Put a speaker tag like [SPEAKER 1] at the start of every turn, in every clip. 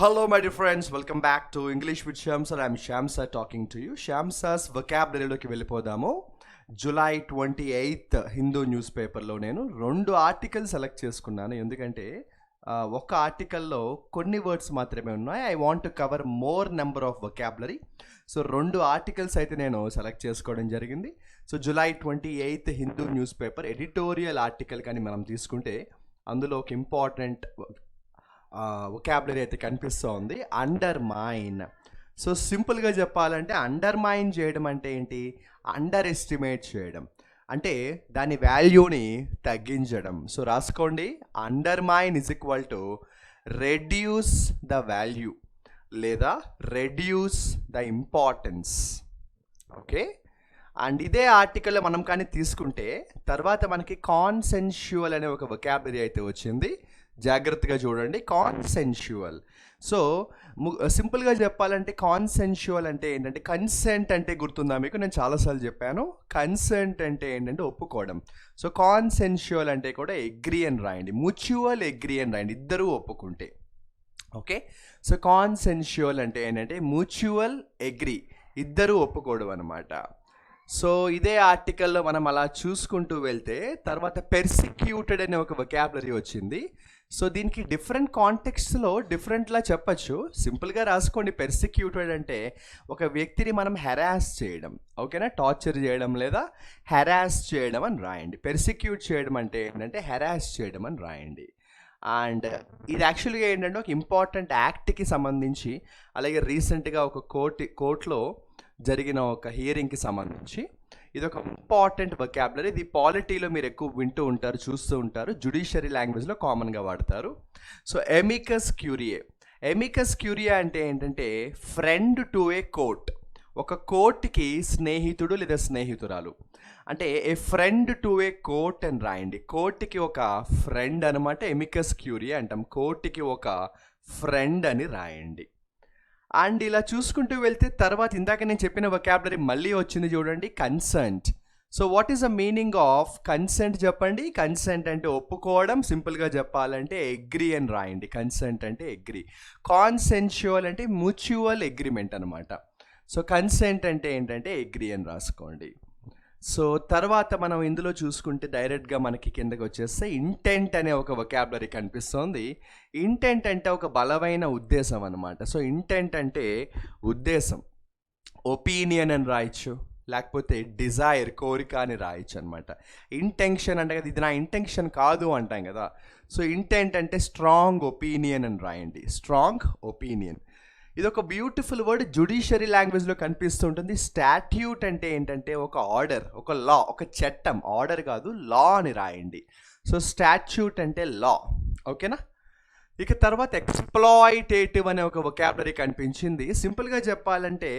[SPEAKER 1] Hello, my dear friends. Welcome back to English with Shyam sir. I'm Shyam sir talking to you. Shyam sir's vocabularyలోకి వెళ్ళిపోదాము. July 28th Hindu news పేపర్లో నేను 2 articles select చేసుకున్నాను. ఎందుకంటే ఒక ఆర్టికల్లో కొన్ని వర్డ్స్ మాత్రమే ఉన్నాయి. I want to cover more number of vocabulary. So 2 articles అయితే నేను సెలెక్ట్ చేసుకోవడం జరిగింది. So July 28th Hindu news paper editorial article కానీ మనం తీసుకుంటే అందులో ఒక ఇంపార్టెంట్ వొకాబులరీ అయితే కనిపిస్తోంది. అండర్మైన్. సో సింపుల్గా చెప్పాలంటే అండర్మైన్ చేయడం అంటే ఏంటి? అండర్ ఎస్టిమేట్ చేయడం అంటే దాని వాల్యూని తగ్గించడం. సో రాసుకోండి, undermine is equal to reduce the value లేదా reduce the importance. Okay, and ఇదే ఆర్టికల్లో మనం కానీ తీసుకుంటే తర్వాత మనకి కాన్సెన్షువల్ అనే ఒక వొకాబులరీ అయితే వచ్చింది. జాగ్రత్తగా చూడండి, కాన్సెన్షువల్. సో సింపుల్గా చెప్పాలంటే కాన్సెన్షువల్ అంటే ఏంటంటే కన్సెంట్ అంటే గుర్తుందా మీకు? నేను చాలాసార్లు చెప్పాను. కన్సెంట్ అంటే ఏంటంటే ఒప్పుకోవడం. సో కాన్సెన్షువల్ అంటే కూడా ఎగ్రీ అని రాయండి, మ్యూచువల్ ఎగ్రీ అని రాయండి, ఇద్దరూ ఒప్పుకుంటే. ఓకే, సో కాన్సెన్షువల్ అంటే ఏంటంటే మ్యూచువల్ ఎగ్రీ, ఇద్దరూ ఒప్పుకోవడం అనమాట. సో ఇదే ఆర్టికల్లో మనం అలా చూసుకుంటూ వెళ్తే తర్వాత పెర్సిక్యూటెడ్ అనే ఒక వొకాబులరీ వచ్చింది. సో దీనికి డిఫరెంట్ కాంటెక్స్ట్లో డిఫరెంట్లా చెప్పచ్చు. సింపుల్గా రాసుకోండి, పెర్సిక్యూటెడ్ అంటే ఒక వ్యక్తిని మనం హెరాస్ చేయడం, ఓకేనా, టార్చర్ చేయడం లేదా హెరాస్ చేయడం అని రాయండి. పెర్సిక్యూట్ చేయడం అంటే ఏంటంటే హెరాస్ చేయడం అని రాయండి. అండ్ ఇది యాక్చువల్గా ఏంటంటే ఒక ఇంపార్టెంట్ యాక్ట్కి సంబంధించి, అలాగే రీసెంట్గా ఒక కోర్టులో జరిగిన ఒక హియరింగ్కి సంబంధించి ఇది ఒక ఇంపార్టెంట్ వొకాబులరీ. ఇది పాలిటీలో మీరు ఎక్కువ వింటూ ఉంటారు, చూస్తూ ఉంటారు, జ్యుడిషియరీ లాంగ్వేజ్లో కామన్గా వాడతారు. So amicus curiae. Amicus curiae అంటే ఏంటంటే ఫ్రెండ్ టు ఏ కోర్ట్. ఒక కోర్టుకి స్నేహితుడు లేదా స్నేహితురాలు అంటే ఏ ఫ్రెండ్ టు ఏ కోర్ట్ అని రాయండి. కోర్టుకి ఒక ఫ్రెండ్ అనమాట, ఎమికస్ క్యూరియా అంటాం. కోర్టుకి ఒక ఫ్రెండ్ అని రాయండి. అండ్ ఇలా చూసుకుంటూ వెళ్తే తర్వాత ఇందాక నేను చెప్పిన వొకాబులరీ మళ్ళీ వచ్చింది చూడండి, consent. So what is the meaning of consent చెప్పండి? కన్సెంట్ అంటే ఒప్పుకోవడం, సింపుల్గా చెప్పాలంటే అగ్రీ అని రాయండి. కన్సెంట్ అంటే అగ్రీ. కాన్సెన్షువల్ అంటే మ్యూచువల్ అగ్రిమెంట్ అనమాట. సో కన్సెంట్ అంటే ఏంటంటే అగ్రీ అని రాసుకోండి. సో తర్వాత మనం ఇందులో చూసుకుంటే డైరెక్ట్గా మనకి కిందకి వచ్చేస్తే ఇంటెంట్ అనే ఒక వొకాబులరీ కనిపిస్తుంది. ఇంటెంట్ అంటే ఒక బలమైన ఉద్దేశం అనమాట. సో ఇంటెంట్ అంటే ఉద్దేశం. ఒపీనియన్ అని రాయొచ్చు, లేకపోతే డిజైర్, కోరిక అని రాయొచ్చు అనమాట. ఇంటెన్షన్ అంటే కదా, ఇది నా ఇంటెన్షన్ కాదు అంటాం కదా. సో ఇంటెంట్ అంటే స్ట్రాంగ్ ఒపీనియన్ అని రాయండి, స్ట్రాంగ్ ఒపీనియన్. ఇది ఒక బ్యూటిఫుల్ వర్డ్, జ్యుడిషియరీ లాంగ్వేజ్లో కనిపిస్తుంటుంది. స్టాట్యూట్ అంటే ఏంటంటే ఒక ఆర్డర్, ఒక లా, ఒక చట్టం. ఆర్డర్ కాదు, లా అని రాయండి. సో స్టాట్యూట్ అంటే లా, ఓకేనా. ఇక తర్వాత ఎక్స్ప్లాయిటేటివ్ అనే ఒక వొకాబులరీ కనిపించింది. సింపుల్గా చెప్పాలంటే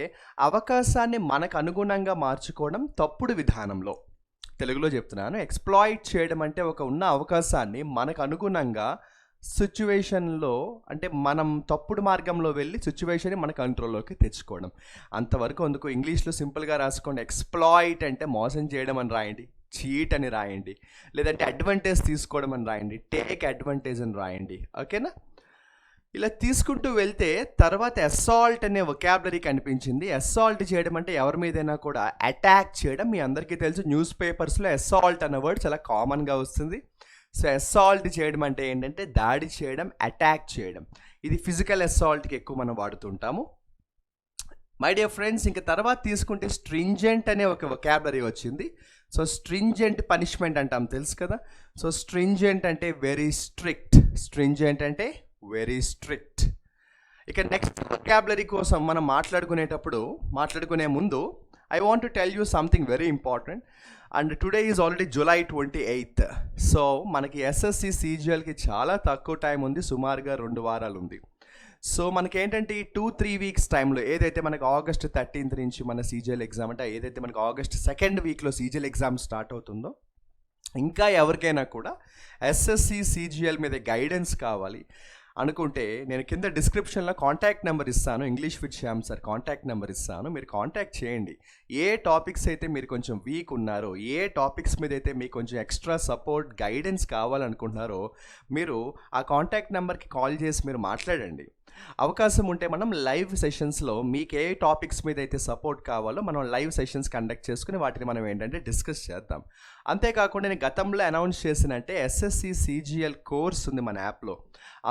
[SPEAKER 1] అవకాశాన్ని మనకు అనుగుణంగా మార్చుకోవడం తప్పుడు విధానంలో. తెలుగులో చెప్తున్నాను, ఎక్స్ప్లాయిట్ చేయడం అంటే ఒక ఉన్న అవకాశాన్ని మనకు అనుగుణంగా సిచ్యువేషన్లో, అంటే మనం తప్పుడు మార్గంలో వెళ్ళి సిచ్యువేషన్ని మన కంట్రోల్లోకి తెచ్చుకోవడం. అంతవరకు అందుకు ఇంగ్లీష్లో సింపుల్గా రాసుకోండి. ఎక్స్ప్లాయిట్ అంటే మోసం చేయడం అని రాయండి, చీట్ అని రాయండి, లేదంటే అడ్వాంటేజ్ తీసుకోవడం అని రాయండి, టేక్ అడ్వాంటేజ్ అని రాయండి, ఓకేనా. ఇలా తీసుకుంటూ వెళ్తే తర్వాత అసాల్ట్ అనే వొకాబులరీ కనిపించింది. అసాల్ట్ చేయడం అంటే ఎవరి మీదైనా కూడా అటాక్ చేయడం. మీ అందరికీ తెలుసు, న్యూస్ పేపర్స్లో అసాల్ట్ అనే వర్డ్ చాలా కామన్గా వస్తుంది. సో అసాల్ట్ చేయడం అంటే ఏంటంటే దాడి చేయడం, అటాక్ చేయడం. ఇది ఫిజికల్ అసాల్ట్కి ఎక్కువ మనం వాడుతుంటాము. మై డియర్ ఫ్రెండ్స్, ఇంకా తర్వాత తీసుకుంటే స్ట్రింజెంట్ అనే ఒక వొకాబులరీ వచ్చింది. సో స్ట్రింజెంట్ పనిష్మెంట్ అంటాం, తెలుసు కదా. సో స్ట్రింజెంట్ అంటే వెరీ స్ట్రిక్ట్. స్ట్రింజెంట్ అంటే వెరీ స్ట్రిక్ట్. ఇక నెక్స్ట్ వొకాబులరీ కోసం మనం మాట్లాడుకునే ముందు I want to tell you something very important. And today is already July 28th. So మనకి ఎస్ఎస్సి సీజీఎల్కి చాలా తక్కువ టైం ఉంది, సుమారుగా 2 వారాలు ఉంది. సో మనకేంటంటే ఈ 2-3 వీక్స్ టైంలో ఏదైతే మనకి ఆగస్ట్ 13th నుంచి మన సీజీఎల్ ఎగ్జామ్, అంటే ఏదైతే మనకి ఆగస్ట్ 2nd వీక్లో సీజీఎల్ ఎగ్జామ్ స్టార్ట్ అవుతుందో, ఇంకా ఎవరికైనా కూడా ఎస్ఎస్సి సీజీఎల్ మీద గైడెన్స్ కావాలి అనుకుంటే నేను కింద డిస్క్రిప్షన్లో కాంటాక్ట్ నెంబర్ ఇస్తాను, English with Shyam sir contact number ఇస్తాను. మీరు కాంటాక్ట్ చేయండి. ఏ టాపిక్స్ అయితే మీరు కొంచెం వీక్ ఉన్నారో, ఏ టాపిక్స్ మీద అయితే మీకు కొంచెం ఎక్స్ట్రా సపోర్ట్ గైడెన్స్ కావాలనుకుంటున్నారో, మీరు ఆ కాంటాక్ట్ నెంబర్కి కాల్ చేసి మీరు మాట్లాడండి. అవకాశం ఉంటే మనం లైవ్ సెషన్స్లో మీకు ఏ టాపిక్స్ మీద అయితే సపోర్ట్ కావాలో మనం లైవ్ సెషన్స్ కండక్ట్ చేసుకుని వాటిని మనం ఏంటంటే డిస్కస్ చేద్దాం. అంతేకాకుండా నేను గతంలో అనౌన్స్ చేసినట్టే ఎస్ఎస్సి సిజిఎల్ కోర్స్ ఉంది మన యాప్లో.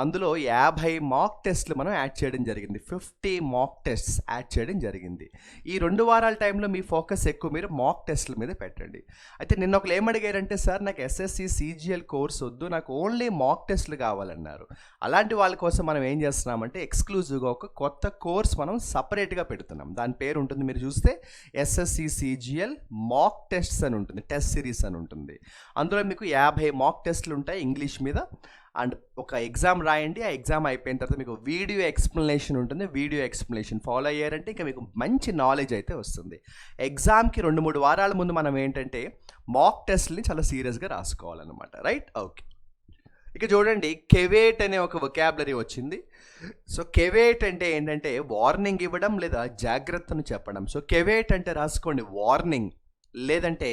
[SPEAKER 1] అందులో 50 మాక్ టెస్ట్లు మనం యాడ్ చేయడం జరిగింది. 50 మాక్ టెస్ట్స్ యాడ్ చేయడం జరిగింది. ఈ 2 వారాల టైంలో మీ ఫోకస్ ఎక్కువ మీరు మాక్ టెస్ట్ల మీద పెట్టండి. అయితే నిన్న ఒకరు ఏమడిగారంటే, సార్ నాకు ఎస్ఎస్సి సిజిఎల్ కోర్స్ వద్దు, నాకు ఓన్లీ మాక్ టెస్ట్లు కావాలన్నారు. అలాంటి వాళ్ళ కోసం మనం ఏం చేస్తున్నామంటే ఎక్స్క్లూజివ్గా ఒక కొత్త కోర్స్ మనం సపరేట్గా పెడుతున్నాం. దాని పేరు ఉంటుంది, మీరు చూస్తే ఎస్ఎస్సి సిజిఎల్ మాక్ టెస్ట్స్ అని ఉంటుంది, టెస్ట్ సిరీస్ అని ఉంటుంది. అందులో మీకు 50 మాక్ టెస్ట్లు ఉంటాయి ఇంగ్లీష్ మీద. అండ్ ఒక ఎగ్జామ్ రాయండి. ఆ ఎగ్జామ్ అయిపోయిన తర్వాత మీకు వీడియో ఎక్స్ప్లెనేషన్ ఉంటుంది. వీడియో ఎక్స్ప్లెనేషన్ ఫాలో అయ్యారంటే ఇంకా మీకు మంచి నాలెడ్జ్ అయితే వస్తుంది. ఎగ్జామ్కి 2-3 వారాల ముందు మనం ఏంటంటే మాక్ టెస్ట్ని చాలా సీరియస్గా రాసుకోవాలన్నమాట. Right, okay. ఇక చూడండి, కెవేట్ అనే ఒక వొకాబులరీ వచ్చింది. సో కెవేట్ అంటే ఏంటంటే వార్నింగ్ ఇవ్వడం లేదా జాగ్రత్తను చెప్పడం. సో కెవేట్ అంటే రాసుకోండి వార్నింగ్, లేదంటే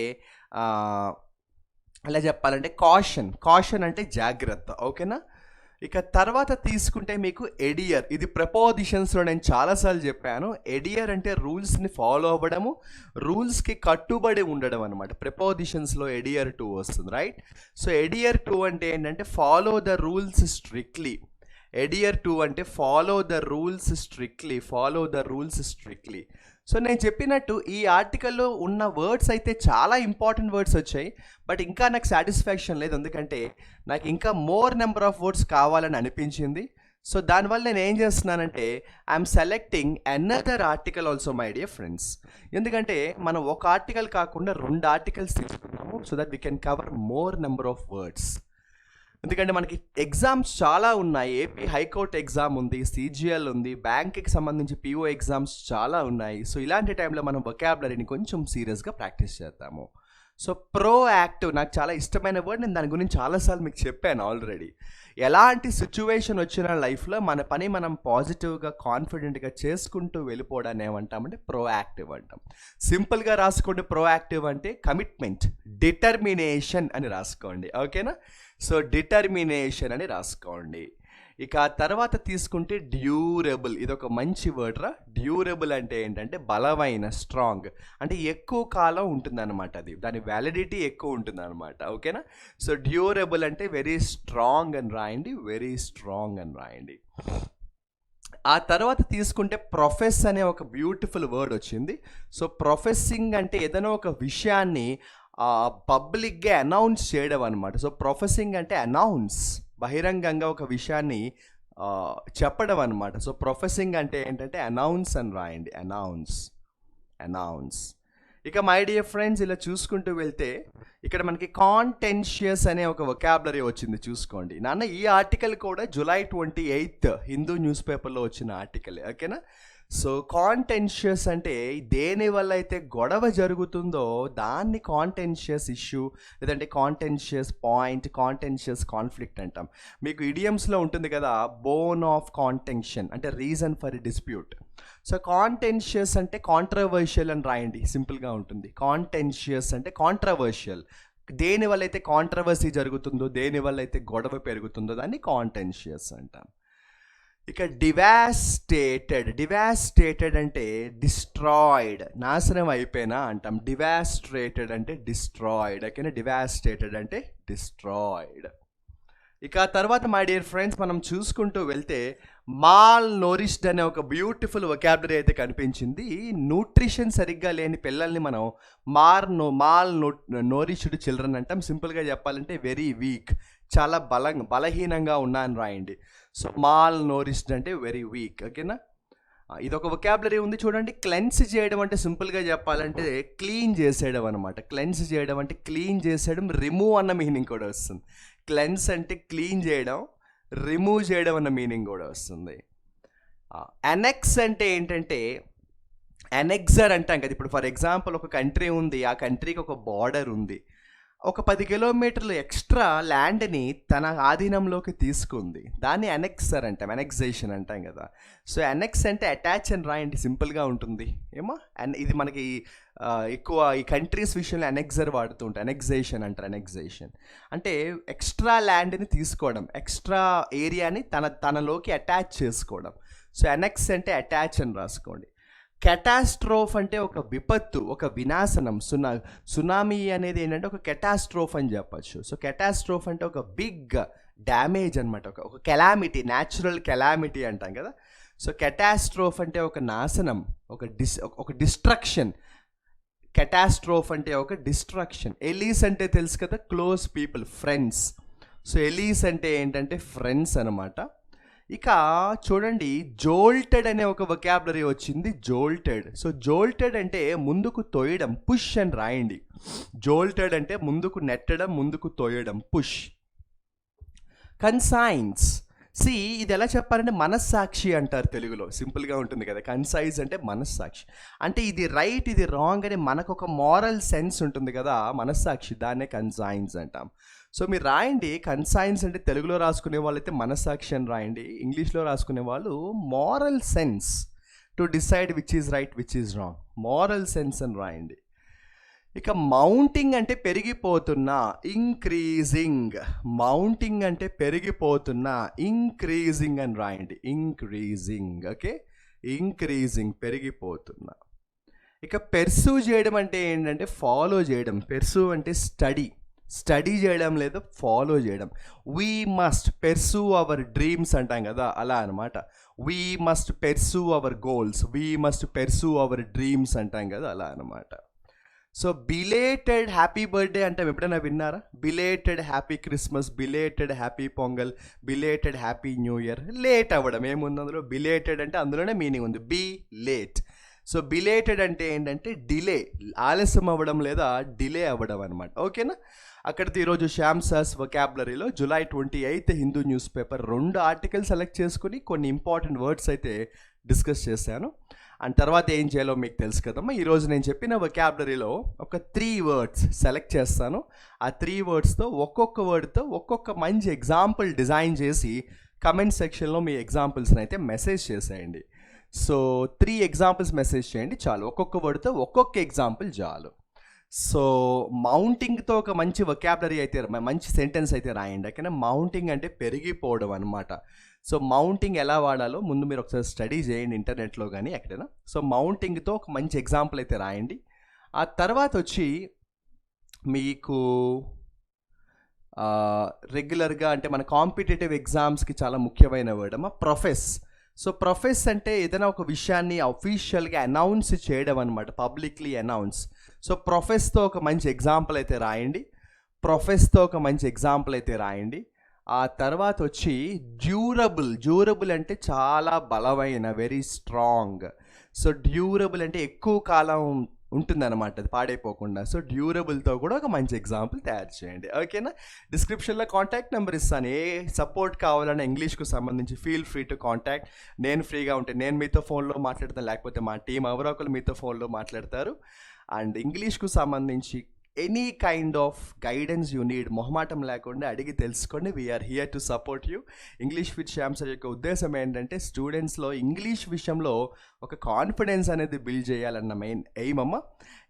[SPEAKER 1] అలా చెప్పాలంటే కాషన్ అంటే జాగ్రత్త. ఓకేనా? ఇక తర్వాత తీసుకుంటే మీకు ఎడియర్. ఇది ప్రపోజిషన్స్లో నేను చాలాసార్లు చెప్పాను. ఎడియర్ అంటే రూల్స్ని ఫాలో అవ్వడము, రూల్స్కి కట్టుబడి ఉండడం అనమాట. ప్రపోజిషన్స్లో ఎడియర్ 2 వస్తుంది. రైట్. సో ఎడియర్ 2 అంటే ఏంటంటే ఫాలో ద రూల్స్ స్ట్రిక్ట్లీ. ఎడియర్ 2 అంటే follow the rules strictly. So నేను చెప్పినట్టు ఈ ఆర్టికల్లో ఉన్న వర్డ్స్ అయితే చాలా ఇంపార్టెంట్ వర్డ్స్ వచ్చాయి. బట్ ఇంకా నాకు సాటిస్ఫాక్షన్ లేదు, ఎందుకంటే నాకు ఇంకా మోర్ నెంబర్ ఆఫ్ వర్డ్స్ కావాలని అనిపించింది. సో దానివల్ల నేను ఏం చేస్తున్నానంటే I'm selecting another article also my dear friends. ఎందుకంటే మనం ఒక ఆర్టికల్ కాకుండా 2 ఆర్టికల్స్ తీసుకున్నాము, so that we can cover more number of words. ఎందుకంటే మనకి ఎగ్జామ్స్ చాలా ఉన్నాయి. ఏపీ హైకోర్టు ఎగ్జామ్ ఉంది, సిజిఎల్ ఉంది, బ్యాంక్కి సంబంధించి పిఓ ఎగ్జామ్స్ చాలా ఉన్నాయి. సో ఇలాంటి టైంలో మనం వొకాబులరీని కొంచెం సీరియస్గా ప్రాక్టీస్ చేద్దాము. సో ప్రోయాక్టివ్ నాకు చాలా ఇష్టమైన వర్డ్. నేను దాని గురించి చాలాసార్లు మీకు చెప్పాను ఆల్రెడీ. ఎలాంటి సిచ్యువేషన్ వచ్చిన లైఫ్లో మన పని మనం పాజిటివ్గా కాన్ఫిడెంట్గా చేసుకుంటూ వెళ్ళిపోవడాన్ని ఏమంటామంటే ప్రోయాక్టివ్ అంటాం. సింపుల్గా రాసుకోండి, ప్రోయాక్టివ్ అంటే కమిట్మెంట్, డిటర్మినేషన్ అని రాసుకోండి. ఓకేనా? సో డిటర్మినేషన్ అని రాసుకోండి. ఇక తర్వాత తీసుకుంటే డ్యూరబుల్. ఇది ఒక మంచి వర్డ్ రా. డ్యూరబుల్ అంటే ఏంటంటే బలమైన, స్ట్రాంగ్, అంటే ఎక్కువ కాలం ఉంటుందన్నమాట. అది దాని వ్యాలిడిటీ ఎక్కువ ఉంటుందన్నమాట. ఓకేనా? సో డ్యూరబుల్ అంటే వెరీ స్ట్రాంగ్ అని రాయండి. ఆ తర్వాత తీసుకుంటే ప్రొఫెస్ అనే ఒక బ్యూటిఫుల్ వర్డ్ వచ్చింది. సో ప్రొఫెసింగ్ అంటే ఏదైనా ఒక విషయాన్ని పబ్లిక్గా అనౌన్స్ చేయడం అనమాట. సో ప్రొఫెసింగ్ అంటే అనౌన్స్, బహిరంగంగా ఒక విషయాన్ని చెప్పడం అనమాట. సో ప్రొఫెసింగ్ అంటే ఏంటంటే అనౌన్స్ అని రాయండి. అనౌన్స్. ఇక మై డియర్ ఫ్రెండ్స్, ఇలా చూసుకుంటూ వెళ్తే ఇక్కడ మనకి కాంటెన్షియస్ అనే ఒక వొకాబులరీ వచ్చింది. చూసుకోండి నాన్న, ఈ ఆర్టికల్ కూడా July 28 హిందూ న్యూస్ పేపర్లో వచ్చిన ఆర్టికల్. ఓకేనా? సో కాంటెన్షియస్ అంటే దేని వల్ల అయితే గొడవ జరుగుతుందో దాన్ని కాంటెన్షియస్ ఇష్యూ, లేదంటే కాంటెన్షియస్ పాయింట్, కాంటెన్షియస్ కాన్ఫ్లిక్ట్ అంటాం. మీకు ఇడియమ్స్లో ఉంటుంది కదా, బోన్ ఆఫ్ కాంటెన్షన్ అంటే రీజన్ ఫర్ డిస్ప్యూట్. సో కాంటెన్షియస్ అంటే కాంట్రవర్షియల్ అని రాయండి, సింపుల్గా ఉంటుంది. కాంటెన్షియస్ అంటే కాంట్రవర్షియల్, దేని వల్ల అయితే కాంట్రవర్సీ జరుగుతుందో, దేని వల్ల అయితే గొడవ పెరుగుతుందో దాన్ని కాంటెన్షియస్ అంటాం. ఇక డివాస్టేటెడ్ అంటే డిస్ట్రాయిడ్, నాశనం అయిపోయినా అంటాం. డివాస్ట్రేటెడ్ అంటే డిస్ట్రాయిడ్. ఓకేనా? డివాస్టేటెడ్ అంటే డిస్ట్రాయిడ్. ఇక తర్వాత మై డియర్ ఫ్రెండ్స్ మనం చూసుకుంటూ వెళ్తే మాల్ నోరిష్డ్ అనే ఒక బ్యూటిఫుల్ వొకాబులరీ అయితే కనిపించింది. న్యూట్రిషన్ సరిగ్గా లేని పిల్లల్ని మనం మాల్ నోరిష్డ్ చిల్డ్రన్ అంటాం. సింపుల్గా చెప్పాలంటే వెరీ వీక్, చాలా బలహీనంగా ఉన్నా అని రాయండి. సో మాల్ నోరిష్డ్ అంటే వెరీ వీక్. ఓకేనా? ఇదొక వొకాబులరీ ఉంది చూడండి. క్లెన్స్ చేయడం అంటే సింపుల్గా చెప్పాలంటే క్లీన్ చేసేయడం అనమాట. క్లెన్స్ చేయడం అంటే క్లీన్ చేసేయడం, రిమూవ్ అన్న మీనింగ్ కూడా వస్తుంది. క్లెన్స్ అంటే క్లీన్ చేయడం, రిమూవ్ చేయడం అన్న మీనింగ్ కూడా వస్తుంది. అనెక్స్ అంటే ఏంటంటే అనెక్సర్ అంటాం కదా. ఇప్పుడు ఫర్ ఎగ్జాంపుల్ ఒక కంట్రీ ఉంది, ఆ కంట్రీకి ఒక బార్డర్ ఉంది. ఒక 10 కిలోమీటర్లు ఎక్స్ట్రా ల్యాండ్ని తన ఆధీనంలోకి తీసుకుంది. దాన్ని అనెక్సర్ అంటాం, అనెక్సేషన్ అంటాం కదా. సో అనెక్స్ అంటే అటాచ్ అని రాయండి, సింపుల్గా ఉంటుంది ఏమో. అండ్ ఇది మనకి ఎక్కువ ఈ కంట్రీస్ విషయంలో అనెక్సర్ వాడుతూ ఉంటాం, అనెక్సేషన్ అంటారు. అనెక్సేషన్ అంటే ఎక్స్ట్రా ల్యాండ్ని తీసుకోవడం, ఎక్స్ట్రా ఏరియాని తనలోకి అటాచ్ చేసుకోవడం. సో అనెక్స్ అంటే అటాచ్ అని రాసుకోండి. కెటాస్ట్రోఫ్ అంటే ఒక విపత్తు, ఒక వినాశనం. సునామీ అనేది ఏంటంటే ఒక కెటాస్ట్రోఫ్ అని చెప్పచ్చు. సో కెటాస్ట్రోఫ్ అంటే ఒక బిగ్ డ్యామేజ్ అనమాట, ఒక కెలామిటీ, న్యాచురల్ కెలామిటీ అంటాం కదా. సో కెటాస్ట్రోఫ్ అంటే ఒక నాశనం, ఒక డిస్ట్రక్షన్. కెటాస్ట్రోఫ్ అంటే ఒక డిస్ట్రక్షన్. ఎలీస్ అంటే తెలుసు కదా, close people, friends. So allies అంటే ఏంటంటే ఫ్రెండ్స్ అనమాట. ఇక చూడండి, జోల్టెడ్ అనే ఒక వొకాబులరీ వచ్చింది, జోల్టెడ్. సో జోల్టెడ్ అంటే ముందుకు తోయడం, పుష్ అని రాయండి. జోల్టెడ్ అంటే ముందుకు నెట్టడం, ముందుకు తోయడం, పుష్. కన్సైన్స్, ఇది ఎలా చెప్పాలంటే మనస్సాక్షి అంటారు తెలుగులో, సింపుల్గా ఉంటుంది కదా. కన్సైజ్ అంటే మనస్సాక్షి, అంటే ఇది రైట్ ఇది రాంగ్ అని మనకు ఒక మారల్ సెన్స్ ఉంటుంది కదా, మనస్సాక్షి, దాన్నే కన్సైన్స్ అంటాం. సో మీరు రాయండి, కన్సైన్స్ అంటే తెలుగులో రాసుకునే వాళ్ళు అయితే మనస్సాక్షి అని రాయండి, ఇంగ్లీష్లో రాసుకునే వాళ్ళు moral sense to decide which is right which is wrong, moral sense అని రాయండి. ఇక మౌంటింగ్ అంటే పెరిగిపోతున్నా, ఇంక్రీజింగ్. మౌంటింగ్ అంటే పెరిగిపోతున్నా, ఇంక్రీజింగ్ అని రాయండి, ఇంక్రీజింగ్. Okay, increasing, పెరిగిపోతున్నా. ఇక పెర్సూ చేయడం అంటే ఏంటంటే ఫాలో చేయడం. పెర్సూ అంటే స్టడీ చేయడం లేదా ఫాలో చేయడం. We must pursue our dreams అంటాం కదా, అలా అనమాట. We must pursue our goals, we must pursue our dreams అంటాం కదా, అలా అనమాట. సో బిలేటెడ్ హ్యాపీ బర్త్డే అంటే ఎప్పుడైనా విన్నారా? Belated happy Christmas, belated happy pongal, belated happy new year. Late అవ్వడం ఏముంది అందులో, బిలేటెడ్ అంటే అందులోనే మీనింగ్ ఉంది, బీ లేట్. సో బిలేటెడ్ అంటే ఏంటంటే డిలే, ఆలస్యం అవ్వడం లేదా డిలే అవ్వడం అనమాట. ఓకేనా? అక్కడితో ఈరోజు శ్యామ్ సార్స్ వొకాబులరీలో July 28 Hindu newspaper 2 article select చేసుకుని కొన్ని ఇంపార్టెంట్ వర్డ్స్ అయితే డిస్కస్ చేశాను. అండ్ తర్వాత ఏం చేయాలో మీకు తెలుసు కదమ్మా. ఈరోజు నేను చెప్పిన వొకాబులరీలో ఒక 3 వర్డ్స్ సెలెక్ట్ చేస్తాను. ఆ 3 వర్డ్స్తో ఒక్కొక్క వర్డ్తో ఒక్కొక్క మంచి ఎగ్జాంపుల్ డిజైన్ చేసి కమెంట్ సెక్షన్లో మీ ఎగ్జాంపుల్స్ని అయితే మెసేజ్ చేసేయండి. సో 3 ఎగ్జాంపుల్స్ మెసేజ్ చేయండి చాలు, ఒక్కొక్క వర్డ్తో ఒక్కొక్క ఎగ్జాంపుల్ చాలు. సో మౌంటింగ్తో ఒక మంచి వొకాబులరీ అయితే, మంచి సెంటెన్స్ అయితే రాయండి. ఓకేనా? మౌంటింగ్ అంటే పెరిగిపోవడం అనమాట. సో మౌంటింగ్ ఎలా వాడాలో ముందు మీరు ఒకసారి స్టడీ చేయండి ఇంటర్నెట్లో కానీ ఎక్కడైనా. సో మౌంటింగ్తో ఒక మంచి ఎగ్జాంపుల్ అయితే రాయండి. ఆ తర్వాత వచ్చి మీకు రెగ్యులర్గా అంటే మన కాంపిటేటివ్ ఎగ్జామ్స్కి చాలా ముఖ్యమైన వర్డ్ అమ్మా, ప్రొఫెస్. సో ప్రొఫెస్ అంటే ఏదైనా ఒక విషయాన్ని అఫీషియల్గా అనౌన్స్ చేయడం అనమాట, పబ్లిక్లీ అనౌన్స్. సో ప్రొఫెస్తో ఒక మంచి ఎగ్జాంపుల్ అయితే రాయండి, ప్రొఫెస్తో ఒక మంచి ఎగ్జాంపుల్ అయితే రాయండి. ఆ తర్వాత వచ్చి డ్యూరబుల్ అంటే చాలా బలమైన, వెరీ స్ట్రాంగ్. సో డ్యూరబుల్ అంటే ఎక్కువ కాలం ఉంటుందన్నమాట, అది పాడైపోకుండా. సో డ్యూరబుల్తో కూడా ఒక మంచి ఎగ్జాంపుల్ తయారు చేయండి. ఓకేనా? డిస్క్రిప్షన్లో కాంటాక్ట్ నెంబర్ ఇస్తాను, ఏ సపోర్ట్ కావాలన్నా ఇంగ్లీష్కు సంబంధించి ఫీల్ ఫ్రీ టు కాంటాక్ట్. నేను ఫ్రీగా ఉంటే నేను మీతో ఫోన్లో మాట్లాడతాను, లేకపోతే మా టీం ఎవరో ఒకరు మీతో ఫోన్లో మాట్లాడతారు. అండ్ ఇంగ్లీష్కు సంబంధించి any kind of guidance you need, మొహమాటం లేకుండా అడిగి తెలుసుకోండి. We are here to support you. English with Shyam sir యొక్క ఉద్దేశం ఏంటంటే స్టూడెంట్స్లో ఇంగ్లీష్ విషయంలో ఒక కాన్ఫిడెన్స్ అనేది బిల్డ్ చేయాలన్న మెయిన్ ఎయిమ్ అమ్మ.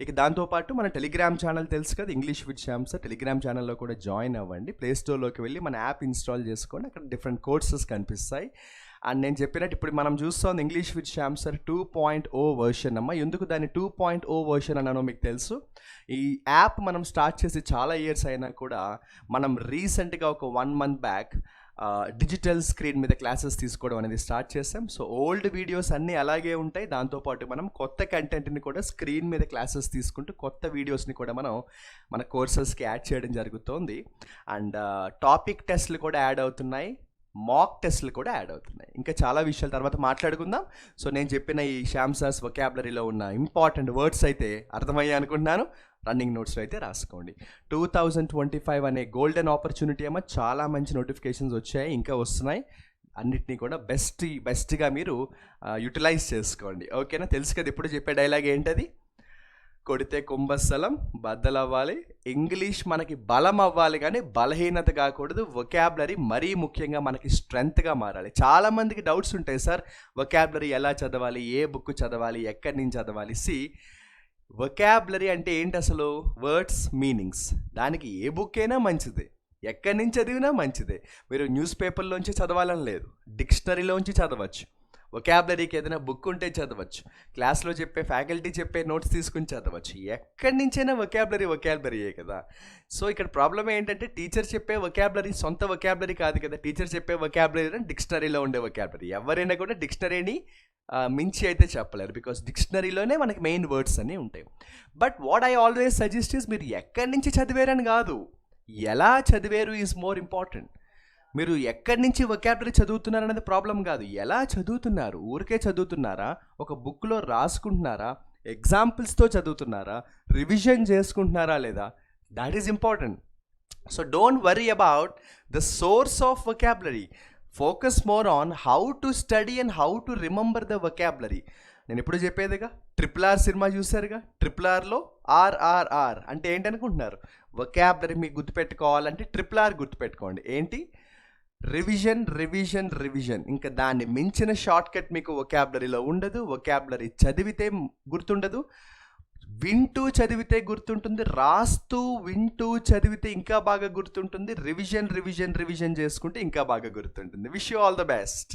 [SPEAKER 1] ఇక దాంతోపాటు మన టెలిగ్రామ్ ఛానల్ తెలుసు కదా, English with Shyam sir. Telegram ఛానల్లో కూడా జాయిన్ అవ్వండి. ప్లేస్టోర్లోకి వెళ్ళి మన యాప్ ఇన్స్టాల్ చేసుకోండి, అక్కడ డిఫరెంట్ కోర్సెస్ కనిపిస్తాయి. అండ్ నేను చెప్పినట్టు ఇప్పుడు మనం చూస్తాం English with Shyam sir 2.0 version అమ్మ. ఎందుకు దాన్ని 2.0 వర్షన్ అన్నానో మీకు తెలుసు. ఈ యాప్ మనం స్టార్ట్ చేసి చాలా ఇయర్స్ అయినా కూడా మనం రీసెంట్గా ఒక 1 month బ్యాక్ డిజిటల్ స్క్రీన్ మీద క్లాసెస్ తీసుకోవడం అనేది స్టార్ట్ చేసాం. సో ఓల్డ్ వీడియోస్ అన్నీ అలాగే ఉంటాయి, దాంతోపాటు మనం కొత్త కంటెంట్ని కూడా స్క్రీన్ మీద క్లాసెస్ తీసుకుంటూ కొత్త వీడియోస్ని కూడా మనం మన కోర్సెస్కి యాడ్ చేయడం జరుగుతోంది. అండ్ టాపిక్ టెస్ట్లు కూడా యాడ్ అవుతున్నాయి, మాక్ టెస్ట్లు కూడా యాడ్ అవుతున్నాయి. ఇంకా చాలా విషయాల తర్వాత మాట్లాడుకుందాం. సో నేను చెప్పిన ఈ శ్యామ్ సార్స్ వొకాబులరీలో ఉన్న ఇంపార్టెంట్ వర్డ్స్ అయితే అర్థమయ్యాయి అనుకుంటున్నాను. రన్నింగ్ నోట్స్లో అయితే రాసుకోండి. 2025 అనే గోల్డెన్ ఆపర్చునిటీ ఏమో, చాలా మంచి నోటిఫికేషన్స్ వచ్చాయి, ఇంకా వస్తున్నాయి. అన్నిటినీ కూడా బెస్ట్గా మీరు యూటిలైజ్ చేసుకోండి. ఓకేనా? తెలుసు కదా ఇప్పుడు చెప్పే డైలాగ్ ఏంటది, కొడితే కుంభస్థలం బద్దలవ్వాలి. ఇంగ్లీష్ మనకి బలం అవ్వాలి కానీ బలహీనత కాకూడదు. వొకాబులరీ మరీ ముఖ్యంగా మనకి స్ట్రెంగ్త్గా మారాలి. చాలామందికి డౌట్స్ ఉంటాయి, సార్ వొకాబులరీ ఎలా చదవాలి, ఏ బుక్ చదవాలి, ఎక్కడి నుంచి చదవాలి. వొకాబులరీ అంటే ఏంటి అసలు? Words meanings. దానికి ఏ బుక్ అయినా మంచిదే, ఎక్కడి నుంచి చదివినా మంచిదే. మీరు న్యూస్ పేపర్లోంచి చదవాలని లేదు, డిక్షనరీలోంచి చదవచ్చు. వొకాబులరీకి ఏదైనా బుక్ ఉంటే చదవచ్చు, క్లాస్లో చెప్పే ఫ్యాకల్టీ చెప్పే నోట్స్ తీసుకుని చదవచ్చు. ఎక్కడి నుంచైనా వొకాబులరీయే కదా. సో ఇక్కడ ప్రాబ్లం ఏంటంటే టీచర్ చెప్పే వొకాబులరీ సొంత వొకాబులరీ కాదు కదా. టీచర్ చెప్పే వొకాబులరీ డిక్షనరీలో ఉండే వొకాబులరీ. ఎవరైనా కూడా డిక్షనరీని మించి అయితే చెప్పలేరు, బికాస్ డిక్షనరీలోనే మనకి మెయిన్ వర్డ్స్ అన్నీ ఉంటాయి. But what I always suggest is మీరు ఎక్కడి నుంచి చదివారని కాదు, ఎలా చదివారు ఈజ్ మోర్ ఇంపార్టెంట్. మీరు ఎక్కడి నుంచి వొకాబులరీ చదువుతున్నారు అనేది ప్రాబ్లం కాదు, ఎలా చదువుతున్నారు. ఊరికే చదువుతున్నారా, ఒక బుక్లో రాసుకుంటున్నారా, ఎగ్జాంపుల్స్తో చదువుతున్నారా, రివిజన్ చేసుకుంటున్నారా లేదా, that is important. So don't worry about the source of vocabulary. Focus more on how to study and how to remember the vocabulary. నేను ఎప్పుడు చెప్పేదిగా, RRR సినిమా చూసారుగా. RRRలో RRR అంటే ఏంటనుకుంటున్నారు? వొకాబులరీ మీకు గుర్తుపెట్టుకోవాలంటే RRR గుర్తుపెట్టుకోండి. ఏంటి? Revision revision revision. ఇంకా దాన్ని మించిన షార్ట్ కట్ మీకు వొకాబులరీలో ఉండదు. వొకాబులరీ చదివితే గుర్తుండదు, వింటూ చదివితే గుర్తుంటుంది, రాస్తూ వింటూ చదివితే ఇంకా బాగా గుర్తుంటుంది, రివిజన్ రివిజన్ రివిజన్ చేసుకుంటే ఇంకా బాగా గుర్తుంటుంది. Wish you all the best.